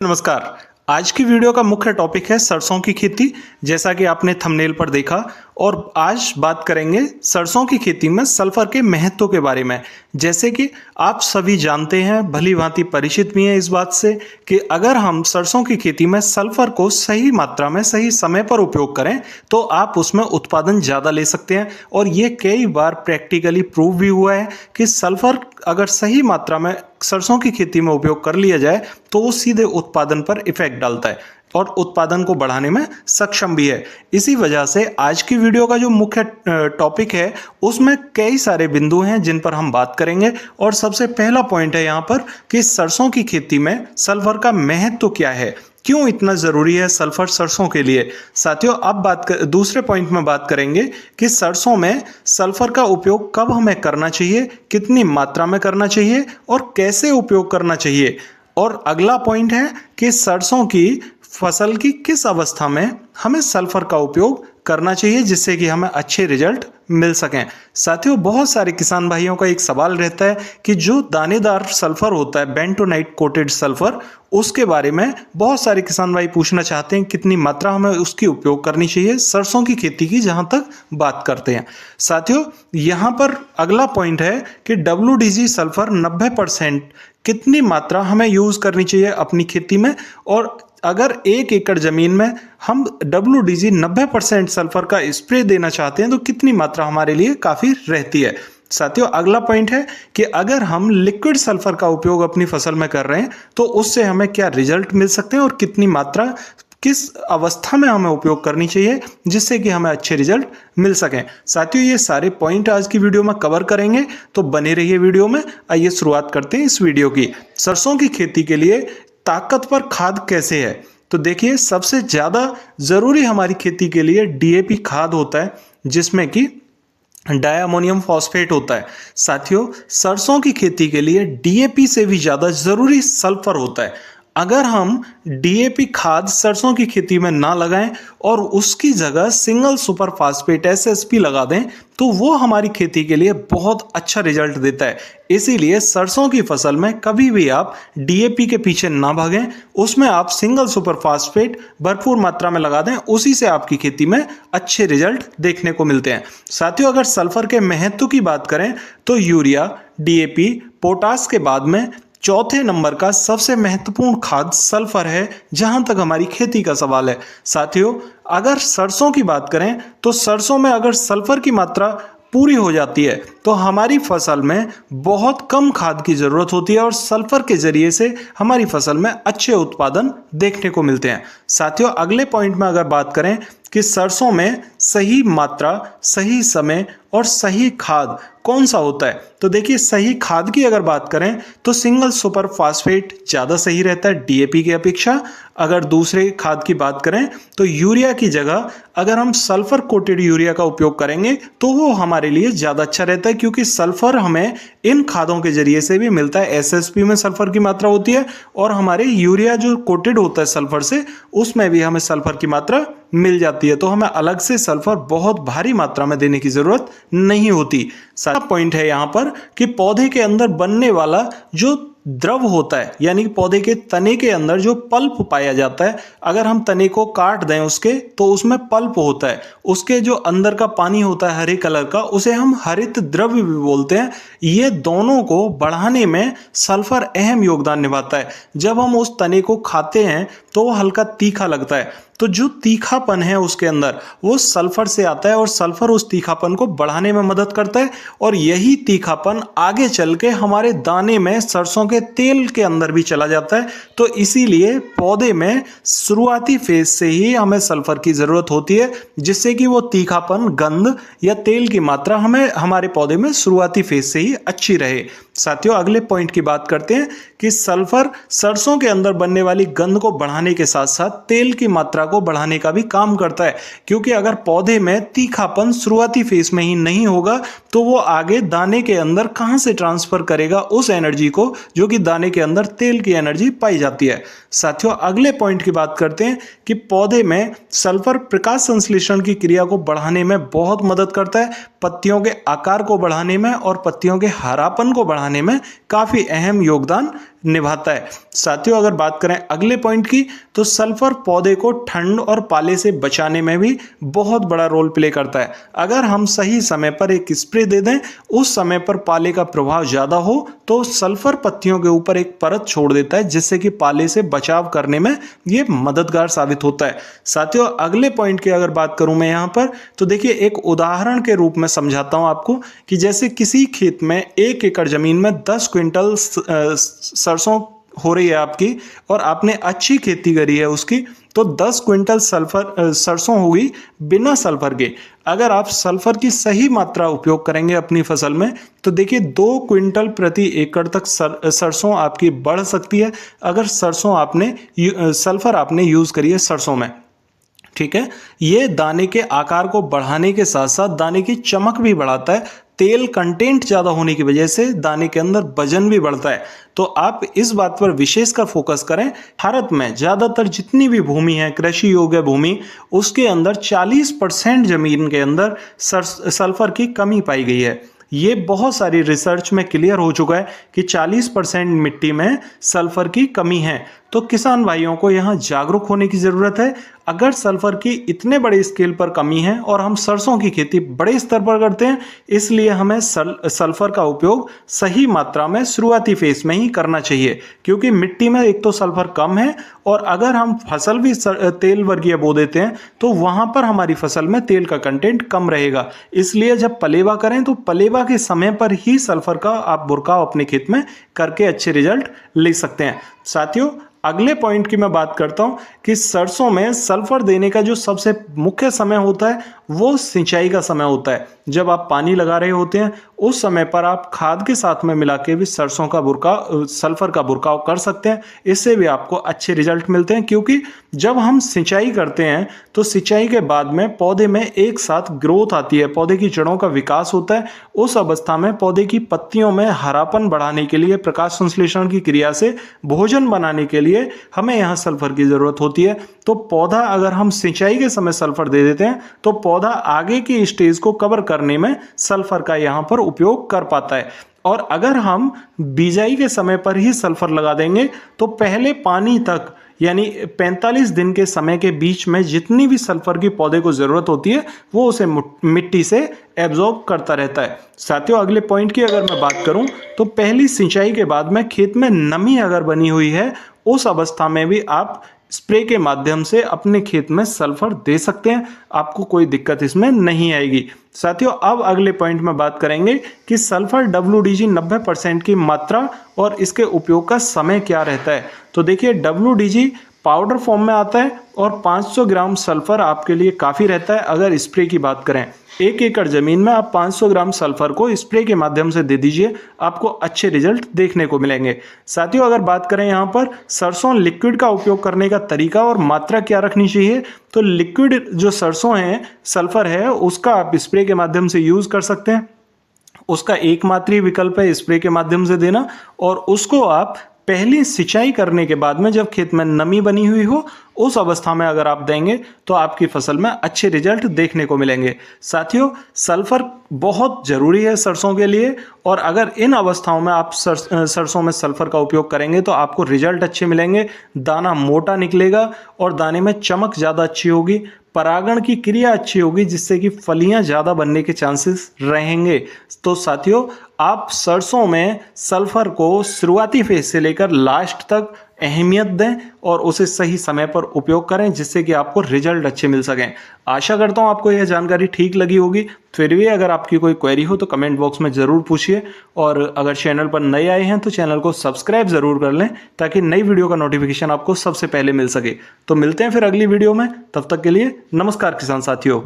नमस्कार। आज की वीडियो का मुख्य टॉपिक है सरसों की खेती। जैसा कि आपने थंबनेल पर देखा, और आज बात करेंगे सरसों की खेती में सल्फर के महत्व के बारे में। जैसे कि आप सभी जानते हैं, भली भांति परिचित भी हैं इस बात से कि अगर हम सरसों की खेती में सल्फर को सही मात्रा में सही समय पर उपयोग करें तो आप उसमें उत्पादन ज़्यादा ले सकते हैं। और ये कई बार प्रैक्टिकली प्रूव भी हुआ है कि सल्फर अगर सही मात्रा में सरसों की खेती में उपयोग कर लिया जाए तो वो सीधे उत्पादन पर इफेक्ट डालता है और उत्पादन को बढ़ाने में सक्षम भी है। इसी वजह से आज की वीडियो का जो मुख्य टॉपिक है उसमें कई सारे बिंदु हैं जिन पर हम बात करेंगे। और सबसे पहला पॉइंट है यहाँ पर कि सरसों की खेती में सल्फर का महत्व क्या है, क्यों इतना जरूरी है सल्फर सरसों के लिए। साथियों, अब दूसरे पॉइंट में बात करेंगे कि सरसों में सल्फर का उपयोग कब हमें करना चाहिए, कितनी मात्रा में करना चाहिए और कैसे उपयोग करना चाहिए। और अगला पॉइंट है कि सरसों की फसल की किस अवस्था में हमें सल्फर का उपयोग करना चाहिए जिससे कि हमें अच्छे रिजल्ट मिल सकें। साथियों, बहुत सारे किसान भाइयों का एक सवाल रहता है कि जो दानेदार सल्फर होता है, बेंटोनाइट कोटेड सल्फर, उसके बारे में बहुत सारे किसान भाई पूछना चाहते हैं कितनी मात्रा हमें उसकी उपयोग करनी चाहिए सरसों की खेती की, जहां तक बात करते हैं। साथियों, यहां पर अगला पॉइंट है कि WDG सल्फर 90% कितनी मात्रा हमें यूज करनी चाहिए अपनी खेती में। और अगर 1 एकड़ जमीन में हम WDG 90% सल्फर का स्प्रे देना चाहते हैं तो कितनी मात्रा हमारे लिए काफ़ी रहती है। साथियों, अगला पॉइंट है कि अगर हम लिक्विड सल्फर का उपयोग अपनी फसल में कर रहे हैं तो उससे हमें क्या रिजल्ट मिल सकते हैं और कितनी मात्रा किस अवस्था में हमें उपयोग करनी चाहिए जिससे कि हमें अच्छे रिजल्ट मिल सकें। साथियों, ये सारे पॉइंट आज की वीडियो में कवर करेंगे, तो बने रहिए वीडियो में। आइए शुरुआत करते हैं इस वीडियो की। सरसों की खेती के लिए ताकतवर खाद कैसे है, तो देखिए सबसे ज्यादा जरूरी हमारी खेती के लिए DAP खाद होता है जिसमें कि डायमोनियम फॉस्फेट होता है। साथियों, सरसों की खेती के लिए DAP से भी ज्यादा जरूरी सल्फर होता है। अगर हम DAP खाद सरसों की खेती में ना लगाएं और उसकी जगह सिंगल सुपर फास्फेट SSP लगा दें तो वो हमारी खेती के लिए बहुत अच्छा रिजल्ट देता है। इसीलिए सरसों की फसल में कभी भी आप DAP के पीछे ना भागें, उसमें आप सिंगल सुपर फास्फेट भरपूर मात्रा में लगा दें, उसी से आपकी खेती में अच्छे रिजल्ट देखने को मिलते हैं। साथियों, अगर सल्फर के महत्व की बात करें तो यूरिया, DAP, पोटास के बाद में चौथे नंबर का सबसे महत्वपूर्ण खाद सल्फर है जहां तक हमारी खेती का सवाल है। साथियों, अगर सरसों की बात करें तो सरसों में अगर सल्फर की मात्रा पूरी हो जाती है तो हमारी फसल में बहुत कम खाद की जरूरत होती है और सल्फर के जरिए से हमारी फसल में अच्छे उत्पादन देखने को मिलते हैं। साथियों, अगले पॉइंट में अगर बात करें कि सरसों में सही मात्रा, सही समय और सही खाद कौन सा होता है, तो देखिए सही खाद की अगर बात करें तो सिंगल सुपर फास्फेट ज़्यादा सही रहता है DAP की अपेक्षा। अगर दूसरे खाद की बात करें तो यूरिया की जगह अगर हम सल्फर कोटेड यूरिया का उपयोग करेंगे तो वो हमारे लिए ज़्यादा अच्छा रहता है, क्योंकि सल्फर हमें इन खादों के जरिए से भी मिलता है। SSP में सल्फर की मात्रा होती है और हमारे यूरिया जो कोटेड होता है सल्फर से, उसमें भी हमें सल्फर की मात्रा मिल जाती है, तो हमें अलग से सल्फर बहुत भारी मात्रा में देने की जरूरत नहीं होती। सारा पॉइंट है यहाँ पर कि पौधे के अंदर बनने वाला जो द्रव होता है, यानी पौधे के तने के अंदर जो पल्प पाया जाता है, अगर हम तने को काट दें उसके तो उसमें पल्प होता है। उसके जो अंदर का पानी होता है हरे कलर का, उसे हम हरित द्रव्य भी बोलते हैं। ये दोनों को बढ़ाने में सल्फर अहम योगदान निभाता है। जब हम उस तने को खाते हैं तो वो हल्का तीखा लगता है, तो जो तीखापन है उसके अंदर वो सल्फर से आता है और सल्फर उस तीखापन को बढ़ाने में मदद करता है। और यही तीखापन आगे चल के हमारे दाने में सरसों के तेल के अंदर भी चला जाता है। तो इसीलिए पौधे में शुरुआती फेज से ही हमें सल्फर की जरूरत होती है, जिससे कि वो तीखापन, गंध या तेल की मात्रा हमें हमारे पौधे में शुरुआती फेज से ही अच्छी रहे। साथियों, अगले पॉइंट की बात करते हैं कि सल्फर सरसों के अंदर बनने वाली गंध को बढ़ाने के साथ साथ तेल की मात्रा को बढ़ाने का भी काम करता है, क्योंकि अगर पौधे में तीखापन शुरुआती फेज में ही नहीं होगा तो वो आगे दाने के अंदर कहां से ट्रांसफर करेगा उस एनर्जी को जो कि दाने के अंदर तेल की एनर्जी पाई जाती है। साथियों, अगले पॉइंट की बात करते हैं कि पौधे में सल्फर प्रकाश संश्लेषण की क्रिया को बढ़ाने में बहुत मदद करता है, पत्तियों के आकार को बढ़ाने में और पत्तियों के हरापन को बढ़ाने में काफी अहम योगदान निभाता है। साथियों अगर बात करें अगले पॉइंट की, तो सल्फर पौधे को ठंड और पाले से बचाने में भी बहुत बड़ा रोल प्ले करता है। अगर हम सही समय पर एक स्प्रे दे दें, उस समय पर पाले का प्रभाव ज्यादा हो तो सल्फर पत्तियों के ऊपर एक परत छोड़ देता है, जिससे कि पाले से बचाव करने में यह मददगार साबित होता है। साथियों अगले पॉइंट की अगर बात करूं मैं यहां पर, तो देखिए एक उदाहरण के रूप में समझाता हूं आपको कि जैसे किसी खेत में 1 एकड़ जमीन में 10 क्विंटल सरसों हो रही है आपकी, और आपने अच्छी खेती करी है उसकी, तो 10 क्विंटल सरसों होगी बिना सल्फर के। अगर आप सल्फर की सही मात्रा उपयोग करेंगे अपनी फसल में, तो देखिए 2 क्विंटल प्रति एकड़ तक सरसों आपकी बढ़ सकती है, अगर सल्फर आपने यूज करी है सरसों में। ठीक है, ये दाने के आकार को बढ़ाने के साथ साथ दाने की चमक भी बढ़ाता है। तेल कंटेंट ज्यादा होने की वजह से दाने के अंदर वजन भी बढ़ता है। तो आप इस बात पर विशेषकर फोकस करें। भारत में ज्यादातर जितनी भी भूमि है कृषि योग्य भूमि, उसके अंदर 40% जमीन के अंदर सल्फर की कमी पाई गई है। ये बहुत सारी रिसर्च में क्लियर हो चुका है कि 40% मिट्टी में सल्फर की कमी है। तो किसान भाइयों को यहाँ जागरूक होने की जरूरत है। अगर सल्फर की इतने बड़े स्केल पर कमी है और हम सरसों की खेती बड़े स्तर पर करते हैं, इसलिए हमें सल्फर का उपयोग सही मात्रा में शुरुआती फेज में ही करना चाहिए, क्योंकि मिट्टी में एक तो सल्फर कम है, और अगर हम फसल भी तेल वर्गीय बो देते हैं तो वहां पर हमारी फसल में तेल का कंटेंट कम रहेगा। इसलिए जब पलेवा करें तो पलेवा के समय पर ही सल्फर का आप बुरकाव अपने खेत में करके अच्छे रिजल्ट ले सकते हैं। साथियों अगले पॉइंट की मैं बात करता हूं कि सरसों में सल्फर देने का जो सबसे मुख्य समय होता है वो सिंचाई का समय होता है। जब आप पानी लगा रहे होते हैं उस समय पर आप खाद के साथ में मिला के भी सरसों का सल्फर का बुरकाव कर सकते हैं। इससे भी आपको अच्छे रिजल्ट मिलते हैं, क्योंकि जब हम सिंचाई करते हैं तो सिंचाई के बाद में पौधे में एक साथ ग्रोथ आती है, पौधे की जड़ों का विकास होता है। उस अवस्था में पौधे की पत्तियों में हरापन बढ़ाने के लिए, प्रकाश संश्लेषण की क्रिया से भोजन बनाने के लिए हमें यहां सल्फर की जरूरत होती है। तो पौधा अगर हम सिंचाई के समय सल्फर दे देते हैं तो पौधा आगे की स्टेज को कवर करने में सल्फर का यहां पर उपयोग कर पाता है। और अगर हम बिजाई के समय पर ही सल्फर लगा देंगे तो पहले पानी तक, यानी 45 दिन के समय के बीच में जितनी भी सल्फर की पौधे को जरूरत होती है वो उसे मिट्टी से एब्जॉर्ब करता रहता है। साथियों अगले पॉइंट की अगर मैं बात करूं तो पहली सिंचाई के बाद में खेत में नमी अगर बनी हुई है, उस अवस्था में भी आप स्प्रे के माध्यम से अपने खेत में सल्फर दे सकते हैं, आपको कोई दिक्कत इसमें नहीं आएगी। साथियों अब अगले पॉइंट में बात करेंगे कि सल्फर WDG 90% की मात्रा और इसके उपयोग का समय क्या रहता है। तो देखिए WDG पाउडर फॉर्म में आता है और 500 ग्राम सल्फर आपके लिए काफी रहता है। अगर स्प्रे की बात करें 1 एकड़ जमीन में आप 500 ग्राम सल्फर को स्प्रे के माध्यम से दे दीजिए, आपको अच्छे रिजल्ट देखने को मिलेंगे। साथियों अगर बात करें यहाँ पर सरसों लिक्विड का उपयोग करने का तरीका और मात्रा क्या रखनी चाहिए, तो लिक्विड जो सरसों है सल्फर है उसका आप स्प्रे के माध्यम से यूज कर सकते हैं। उसका एकमात्र विकल्प है स्प्रे के माध्यम से देना, और उसको आप पहली सिंचाई करने के बाद में जब खेत में नमी बनी हुई हो उस अवस्था में अगर आप देंगे तो आपकी फसल में अच्छे रिजल्ट देखने को मिलेंगे। साथियों सल्फर बहुत जरूरी है सरसों के लिए, और अगर इन अवस्थाओं में आप सरसों में सल्फर का उपयोग करेंगे तो आपको रिजल्ट अच्छे मिलेंगे। दाना मोटा निकलेगा और दाने में चमक ज़्यादा अच्छी होगी, परागण की क्रिया अच्छी होगी, जिससे कि फलियां ज़्यादा बनने के चांसेस रहेंगे। तो साथियों आप सरसों में सल्फर को शुरुआती फेज से लेकर लास्ट तक अहमियत दें और उसे सही समय पर उपयोग करें, जिससे कि आपको रिजल्ट अच्छे मिल सकें। आशा करता हूं आपको यह जानकारी ठीक लगी होगी। फिर भी अगर आपकी कोई क्वेरी हो तो कमेंट बॉक्स में ज़रूर पूछिए, और अगर चैनल पर नए आए हैं तो चैनल को सब्सक्राइब ज़रूर कर लें ताकि नई वीडियो का नोटिफिकेशन आपको सबसे पहले मिल सके। तो मिलते हैं फिर अगली वीडियो में, तब तक के लिए नमस्कार किसान साथियों।